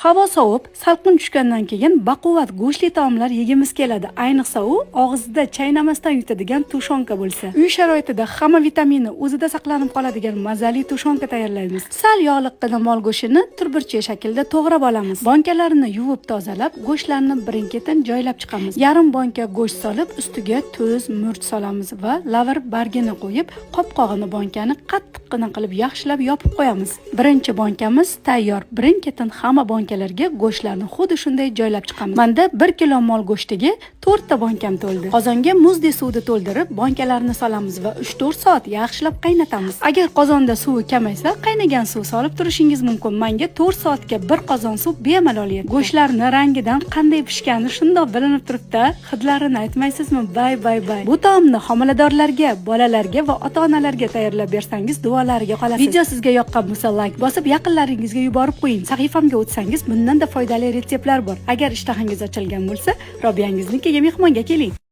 Havo sovib, salqin tushgandan keyin baquvvat go'shtli taomlar yegimiz keladi. Ayniqsa u og'izda chaynamasdan yutadigan tushonka bo'lsa. Uy sharoitida hamma vitamini o'zida saqlanib qoladigan mazali tushonka tayyorlaymiz. Sal yog'liqqina mol go'shtini turburcha shaklda to'g'rab olamiz. Bonkalarini yuvib tozalab, go'shtlarni birin-ketin joylab chiqamiz. Yarim bonka go'sht solib, ustiga tuz, murch solamiz va lavr bargini qo'yib, qopqog'ini bonkani qattiqqina qilib yaxshilab yopib qo'yamiz. Birinchi bonkamiz tayyor. Birin-ketin hamma bonkalarga go'shtlarni xuddi shunday joylab chiqamiz. Menda 1 kilo mol go'shtiga 4 ta bonkam to'ldi. Qozonga muzdek suvni to'ldirib, bonkalarni solamiz va 3-4 soat yaxshilab qaynatamiz. Agar qozonda suvi kamaysa, qaynagan suv solib turishingiz mumkin. Menga 4 soatga 1 qozon suv bemalol yetdi. Go'shtlarni rangidan qanday pishgani shundoq bilinib turibdi. Hidlarini aytmaysizmi? Bay. Bu taomni homiladorlarga, bolalarga va ota-onalarga tayyorlab bersangiz, duolariga qolasiz. Video sizga yoqqan bo'lsa, like bosib, yaqinlaringizga yuborib qo'ying. Sahifamga o'tsangiz, bundan da foydali retseptlar bor. Agar ishtahangiz ochilgan bo'lsa, Robiyangiznikiga mehmonga keling.